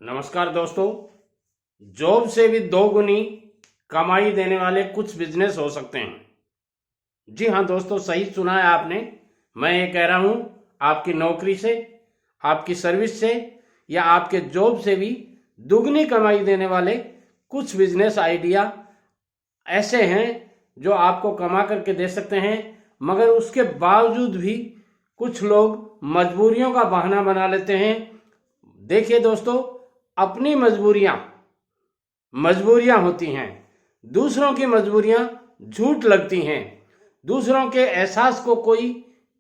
नमस्कार दोस्तों। जॉब से भी दो गुनी कमाई देने वाले कुछ बिजनेस हो सकते हैं। जी हाँ दोस्तों, सही सुना है आपने। मैं ये कह रहा हूँ, आपकी नौकरी से, आपकी सर्विस से या आपके जॉब से भी दुगनी कमाई देने वाले कुछ बिजनेस आइडिया ऐसे हैं जो आपको कमा करके दे सकते हैं। मगर उसके बावजूद भी कुछ लोग मजबूरियों का बहाना बना लेते हैं। देखिए दोस्तों, अपनी मजबूरियां होती हैं, दूसरों की मजबूरियां झूठ लगती हैं। दूसरों के एहसास को कोई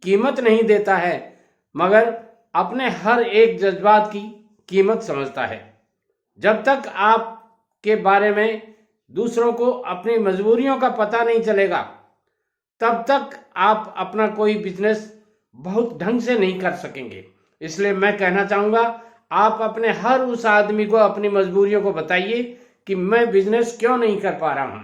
कीमत नहीं देता है, मगर अपने हर एक जज्बात की कीमत समझता है। जब तक आपके बारे में दूसरों को अपनी मजबूरियों का पता नहीं चलेगा, तब तक आप अपना कोई बिजनेस बहुत ढंग से नहीं कर सकेंगे। इसलिए मैं कहना चाहूँगा, आप अपने हर उस आदमी को अपनी मजबूरियों को बताइए कि मैं बिजनेस क्यों नहीं कर पा रहा हूँ,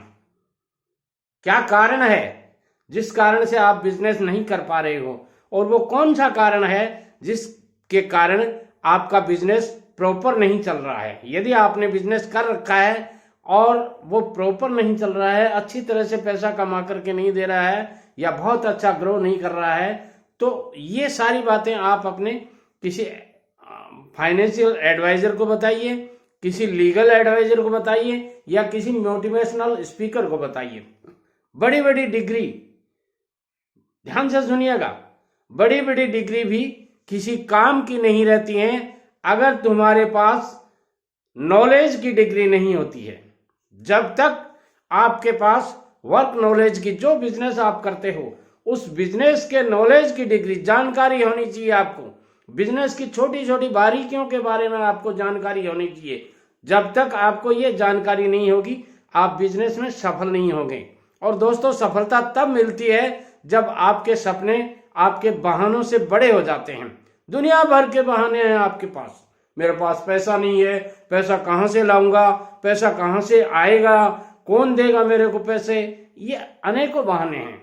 क्या कारण है जिस कारण से आप बिजनेस नहीं कर पा रहे हो, और वो कौन सा कारण है जिसके कारण आपका बिजनेस प्रॉपर नहीं चल रहा है। यदि आपने बिजनेस कर रखा है और वो प्रॉपर नहीं चल रहा है, अच्छी तरह से पैसा कमा करके नहीं दे रहा है या बहुत अच्छा ग्रो नहीं कर रहा है, तो ये सारी बातें आप अपने किसी फाइनेंशियल एडवाइजर को बताइए, किसी लीगल एडवाइजर को बताइए या किसी मोटिवेशनल स्पीकर को बताइए। बड़ी बड़ी डिग्री, ध्यान से सुनिएगा, बड़ी बड़ी डिग्री भी किसी काम की नहीं रहती हैं अगर तुम्हारे पास नॉलेज की डिग्री नहीं होती है। जब तक आपके पास वर्क नॉलेज की, जो बिजनेस आप करते हो उस बिजनेस के नॉलेज की डिग्री, जानकारी होनी चाहिए आपको। बिजनेस की छोटी छोटी बारीकियों के बारे में आपको जानकारी होनी चाहिए। जब तक आपको ये जानकारी नहीं होगी, आप बिजनेस में सफल नहीं होंगे। और दोस्तों, सफलता तब मिलती है जब आपके सपने आपके बहानों से बड़े हो जाते हैं। दुनिया भर के बहाने हैं आपके पास। मेरे पास पैसा नहीं है, पैसा कहाँ से लाऊंगा, पैसा कहाँ से आएगा, कौन देगा मेरे को पैसे, ये अनेकों बहाने हैं।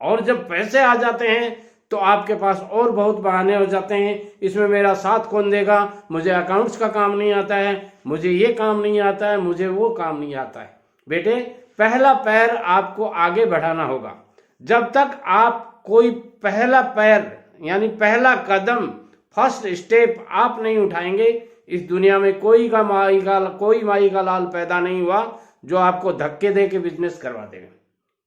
और जब पैसे आ जाते हैं तो आपके पास और बहुत बहाने हो जाते हैं। इसमें मेरा साथ कौन देगा, मुझे अकाउंट्स का काम नहीं आता है, मुझे ये काम नहीं आता है, मुझे वो काम नहीं आता है। बेटे, पहला पैर आपको आगे बढ़ाना होगा। जब तक आप कोई पहला पैर यानी पहला कदम, फर्स्ट स्टेप आप नहीं उठाएंगे, इस दुनिया में कोई माई का लाल पैदा नहीं हुआ जो आपको धक्के दे के बिजनेस करवा देगा।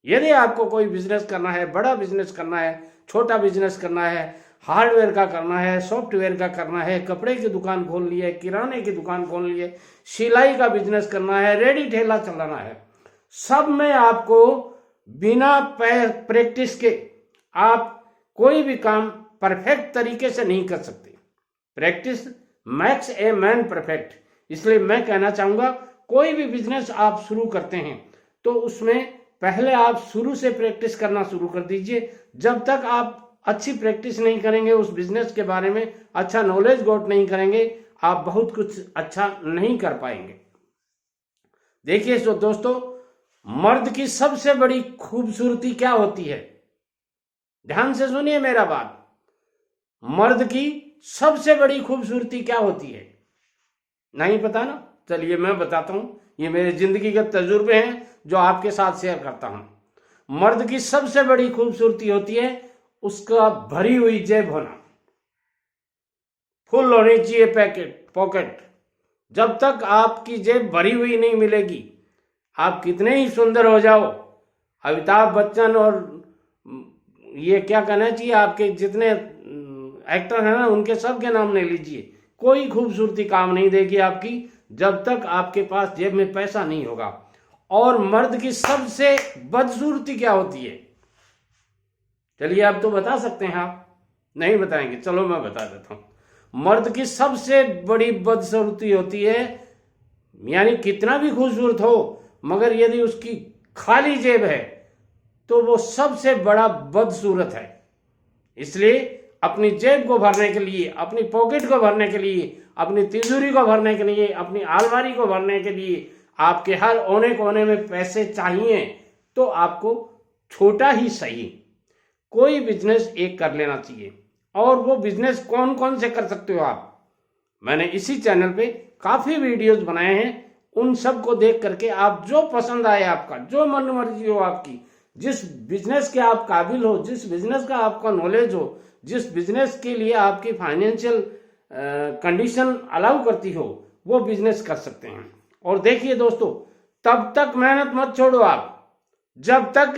यदि आपको कोई बिजनेस करना है, बड़ा बिजनेस करना है, छोटा बिजनेस करना है, हार्डवेयर का करना है, सॉफ्टवेयर का करना है, कपड़े की दुकान खोल ली है, किराने की दुकान खोल ली है, सिलाई का बिजनेस करना है, रेडी ठेला चलाना है, सब में आपको बिना प्रैक्टिस के आप कोई भी काम परफेक्ट तरीके से नहीं कर सकते। Practice max a man perfect. इसलिए मैं कहना चाहूंगा, कोई भी बिजनेस आप शुरू करते हैं तो उसमें पहले आप शुरू से प्रैक्टिस करना शुरू कर दीजिए। जब तक आप अच्छी प्रैक्टिस नहीं करेंगे, उस बिजनेस के बारे में अच्छा नॉलेज गॉट नहीं करेंगे, आप बहुत कुछ अच्छा नहीं कर पाएंगे। देखिए दोस्तों, मर्द की सबसे बड़ी खूबसूरती क्या होती है? ध्यान से सुनिए मेरा बात। मर्द की सबसे बड़ी खूबसूरती क्या होती है? नहीं पता ना? चलिए मैं बताता हूं। ये मेरे जिंदगी के तजुर्बे हैं जो आपके साथ शेयर करता हूं। मर्द की सबसे बड़ी खूबसूरती होती है उसका भरी हुई जेब होना। फुल होनी चाहिए पॉकेट। जब तक आपकी जेब भरी हुई नहीं मिलेगी, आप कितने ही सुंदर हो जाओ, अमिताभ बच्चन और ये क्या कहना चाहिए, आपके जितने एक्टर हैं ना, उनके सबके नाम ले लीजिए, कोई खूबसूरती काम नहीं देगी आपकी जब तक आपके पास जेब में पैसा नहीं होगा। और मर्द की सबसे बदसूरती क्या होती है? चलिए आप तो बता सकते हैं, आप नहीं बताएंगे, चलो मैं बता देता हूं। मर्द की सबसे बड़ी बदसूरती होती है, यानी कितना भी खूबसूरत हो मगर यदि उसकी खाली जेब है तो वो सबसे बड़ा बदसूरत है। इसलिए अपनी जेब को भरने के लिए, अपनी पॉकेट को भरने के लिए, अपनी तिजोरी को भरने के लिए, अपनी अलमारी को भरने के लिए आपके हर कोने कोने में पैसे चाहिए। तो आपको छोटा ही सही कोई बिजनेस एक कर लेना चाहिए। और वो बिजनेस कौन कौन से कर सकते हो आप, मैंने इसी चैनल पे काफ़ी वीडियोस बनाए हैं। उन सब को देख करके आप जो पसंद आए, आपका जो मन मर्जी हो, आपकी जिस बिजनेस के आप काबिल हो, जिस बिजनेस का आपका नॉलेज हो, जिस बिजनेस के लिए आपकी फाइनेंशियल कंडीशन अलाउ करती हो, वो बिजनेस कर सकते हैं। और देखिए दोस्तों, तब तक मेहनत मत छोड़ो आप जब तक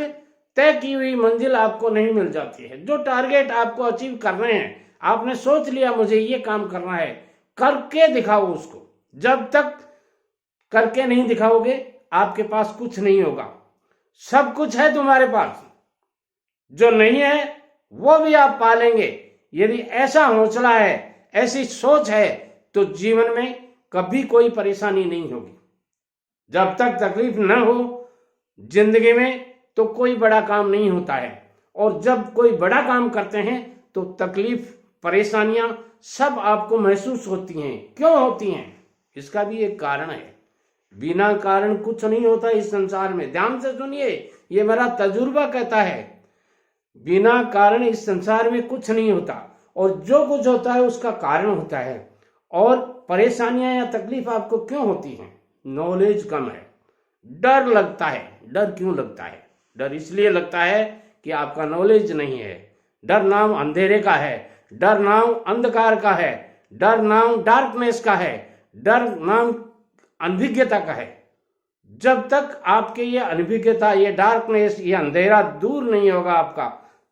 तय की हुई मंजिल आपको नहीं मिल जाती है। जो टारगेट आपको अचीव करने हैं, आपने सोच लिया मुझे ये काम करना है, करके दिखाओ उसको। जब तक करके नहीं दिखाओगे आपके पास कुछ नहीं होगा। सब कुछ है तुम्हारे पास, जो नहीं है वो भी आप पालेंगे। यदि ऐसा हौसला है, ऐसी सोच है, तो जीवन में कभी कोई परेशानी नहीं होगी। जब तक तकलीफ न हो जिंदगी में तो कोई बड़ा काम नहीं होता है। और जब कोई बड़ा काम करते हैं तो तकलीफ, परेशानियां सब आपको महसूस होती हैं। क्यों होती हैं? इसका भी एक कारण है। बिना कारण कुछ नहीं होता इस संसार में। ध्यान से सुनिए, ये मेरा तजुर्बा कहता है। बिना कारण इस संसार में कुछ नहीं होता, और जो कुछ होता है उसका कारण होता है। और परेशानियां या तकलीफ आपको क्यों होती हैं? नॉलेज कम है, डर लगता है। डर क्यों लगता है? डर इसलिए लगता है कि आपका नॉलेज नहीं है। डर नाम अंधेरे का है, डर नाम अंधकार का है, डर नाम डार्कनेस का है, डर नाम अनभिज्ञता का है। जब तक आपके ये अनभिज्ञता, ये डार्कनेस, ये अंधेरा दूर नहीं होगा आपका,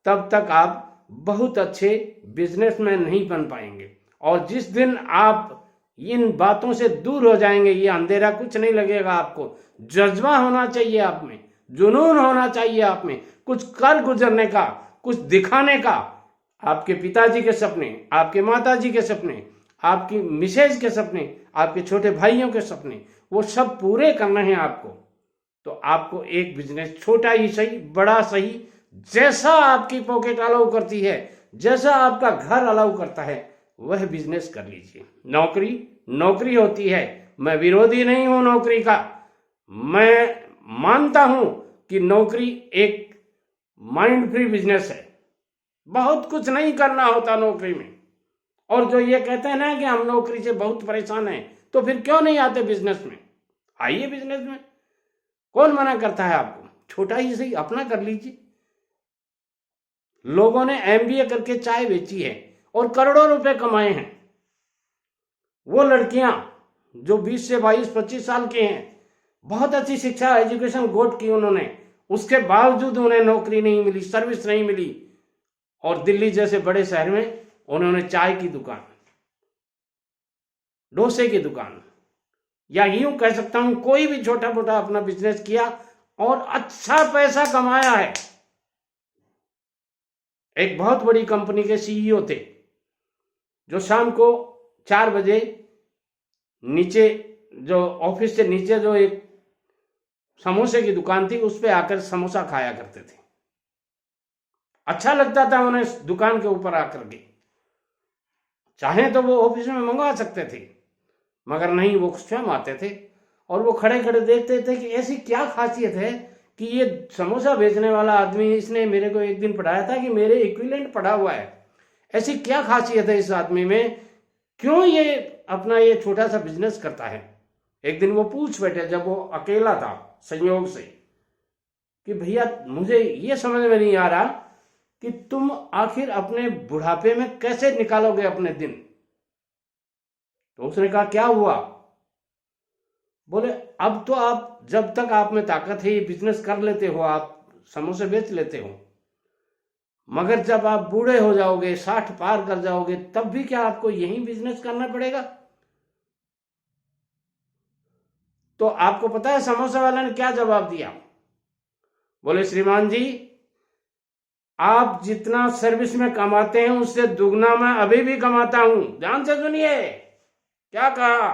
तब तक आप बहुत अच्छे बिजनेसमैन नहीं बन पाएंगे। और जिस दिन आप इन बातों से दूर हो जाएंगे, ये अंधेरा कुछ नहीं लगेगा आपको। जज्बा होना चाहिए आप में, जुनून होना चाहिए आप में, कुछ कर गुजरने का, कुछ दिखाने का। आपके पिताजी के सपने, आपके माताजी के सपने, आपकी मिसेज के सपने, आपके छोटे भाइयों के सपने, वो सब पूरे करने हैं आपको। तो आपको एक बिजनेस, छोटा ही सही, बड़ा सही, जैसा आपकी पॉकेट अलाउ करती है, जैसा आपका घर अलाउ करता है, वह बिजनेस कर लीजिए। नौकरी नौकरी होती है। मैं विरोधी नहीं हूं नौकरी का। मैं मानता हूं कि नौकरी एक माइंड फ्री बिजनेस है। बहुत कुछ नहीं करना होता नौकरी में। और जो ये कहते हैं ना कि हम नौकरी से बहुत परेशान हैं, तो फिर क्यों नहीं आते बिजनेस में? आइए बिजनेस में, कौन मना करता है आपको? छोटा ही सही अपना कर लीजिए। लोगों ने एमबीए करके चाय बेची है और करोड़ों रुपए कमाए हैं। वो लड़कियां जो 20 से 22-25 साल की हैं, बहुत अच्छी शिक्षा, एजुकेशन गोट की उन्होंने, उसके बावजूद उन्हें नौकरी नहीं मिली, सर्विस नहीं मिली। और दिल्ली जैसे बड़े शहर में उन्होंने चाय की दुकान, डोसे की दुकान, या यूं कह सकता हूं कोई भी छोटा मोटा अपना बिजनेस किया और अच्छा पैसा कमाया है। एक बहुत बड़ी कंपनी के सीईओ थे जो शाम को 4 बजे नीचे, जो ऑफिस से नीचे जो एक समोसे की दुकान थी, उस पे आकर समोसा खाया करते थे। अच्छा लगता था उन्हें दुकान के ऊपर आकर के। चाहे तो वो ऑफिस में मंगवा सकते थे, मगर नहीं, वो स्वयं आते थे और वो खड़े खड़े देखते थे कि ऐसी क्या खासियत है कि ये समोसा बेचने वाला आदमी, इसने मेरे को एक दिन पढ़ाया था कि मेरे इक्विवेलेंट पढ़ा हुआ है। ऐसी क्या खासियत है इस आदमी में, क्यों ये अपना ये छोटा सा बिजनेस करता है? एक दिन वो पूछ बैठे, जब वो अकेला था संयोग से, कि भैया मुझे ये समझ में नहीं आ रहा कि तुम आखिर अपने बुढ़ापे में कैसे निकालोगे अपने दिन। तो उसने कहा क्या हुआ? बोले अब तो आप, जब तक आप में ताकत है, ये बिजनेस कर लेते हो, आप समोसे बेच लेते हो, मगर जब आप बूढ़े हो जाओगे, 60 पार कर जाओगे, तब भी क्या आपको यही बिजनेस करना पड़ेगा? तो आपको पता है समोसा वाला ने क्या जवाब दिया? बोले श्रीमान जी, आप जितना सर्विस में कमाते हैं उससे दुगना मैं अभी भी कमाता हूं। ध्यान से सुनिए क्या कहा।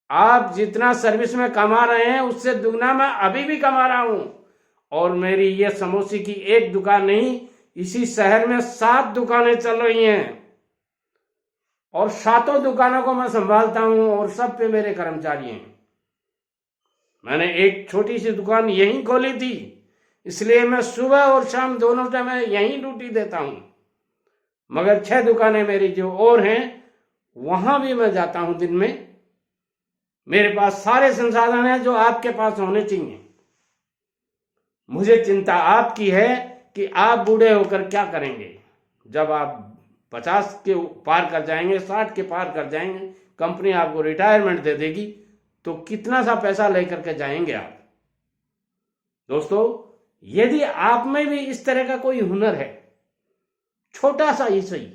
आप जितना सर्विस में कमा रहे हैं उससे दुगना मैं अभी भी कमा रहा हूं। और मेरी ये समोसे की एक दुकान नहीं, इसी शहर में 7 दुकानें चल रही हैं और 7 दुकानों को मैं संभालता हूं और सब पे मेरे कर्मचारी हैं। मैंने एक छोटी सी दुकान यहीं खोली थी, इसलिए मैं सुबह और शाम दोनों टाइम यहीं ड्यूटी देता हूं। मगर 6 दुकानें मेरी जो और हैं, वहां भी मैं जाता हूं दिन में मेरे पास सारे संसाधन हैं जो आपके पास होने चाहिए। मुझे चिंता आपकी है कि आप बूढ़े होकर क्या करेंगे। जब आप 50 के पार कर जाएंगे, 60 के पार कर जाएंगे, कंपनी आपको रिटायरमेंट दे देगी, तो कितना सा पैसा लेकर के जाएंगे आप। दोस्तों, यदि आप में भी इस तरह का कोई हुनर है, छोटा सा ही सही,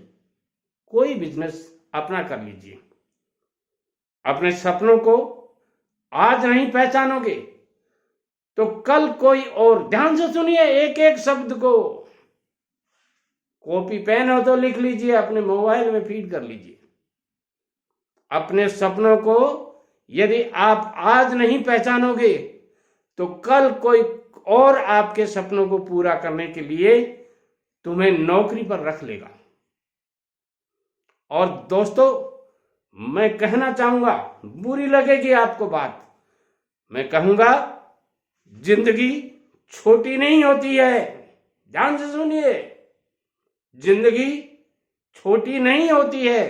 कोई बिजनेस अपना कर लीजिए। अपने सपनों को आज नहीं पहचानोगे तो कल कोई और, ध्यान से सुनिए एक एक शब्द को, कॉपी पेन हो तो लिख लीजिए, अपने मोबाइल में फीड कर लीजिए। अपने सपनों को यदि आप आज नहीं पहचानोगे तो कल कोई और आपके सपनों को पूरा करने के लिए तुम्हें नौकरी पर रख लेगा। और दोस्तों, मैं कहना चाहूंगा, बुरी लगेगी आपको बात, मैं कहूंगा जिंदगी छोटी नहीं होती है। ध्यान से सुनिए, जिंदगी छोटी नहीं होती है।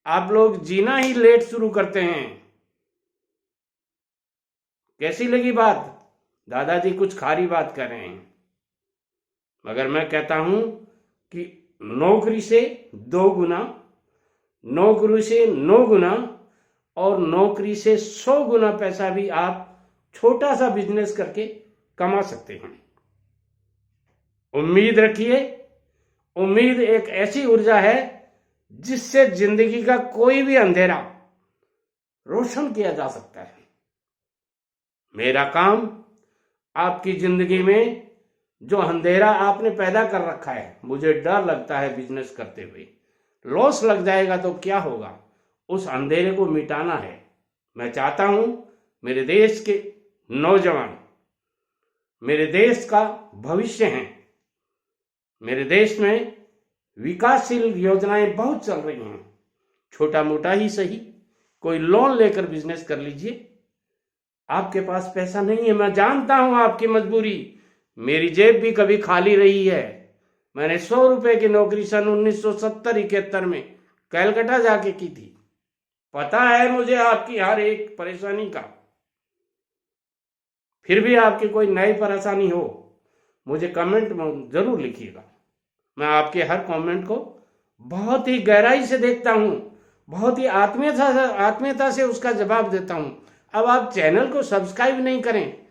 आप लोग जीना ही लेट शुरू करते हैं। कैसी लगी बात? दादाजी कुछ खारी बात कर रहे हैं, मगर मैं कहता हूं कि नौकरी से 2 गुना, नौकरी से 9 गुना और नौकरी से 100 गुना पैसा भी आप छोटा सा बिजनेस करके कमा सकते हैं। उम्मीद रखिए। उम्मीद एक ऐसी ऊर्जा है जिससे जिंदगी का कोई भी अंधेरा रोशन किया जा सकता है। मेरा काम आपकी जिंदगी में जो अंधेरा आपने पैदा कर रखा है, मुझे डर लगता है बिजनेस करते हुए लॉस लग जाएगा तो क्या होगा, उस अंधेरे को मिटाना है। मैं चाहता हूं मेरे देश के नौजवान मेरे देश का भविष्य हैं। मेरे देश में विकासशील योजनाएं बहुत चल रही हैं। छोटा मोटा ही सही, कोई लोन लेकर बिजनेस कर लीजिए। आपके पास पैसा नहीं है, मैं जानता हूं आपकी मजबूरी, मेरी जेब भी कभी खाली रही है। मैंने 100 रुपए की नौकरी सन 1970-71 में कलकत्ता जाके की थी। पता है मुझे आपकी हर एक परेशानी का। फिर भी आपकी कोई नई परेशानी हो, मुझे कमेंट में जरूर लिखिएगा। मैं आपके हर कमेंट को बहुत ही गहराई से देखता हूं, बहुत ही आत्मीयता से उसका जवाब देता हूं। अब आप चैनल को सब्सक्राइब नहीं करें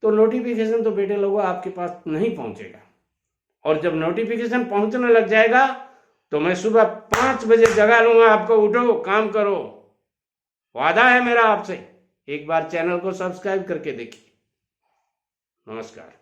तो नोटिफिकेशन तो बेटे लोगों आपके पास नहीं पहुंचेगा, और जब नोटिफिकेशन पहुंचने लग जाएगा तो मैं सुबह 5 बजे जगा लूंगा आपको, उठो काम करो। वादा है मेरा आपसे। एक बार चैनल को सब्सक्राइब करके देखिए। नमस्कार।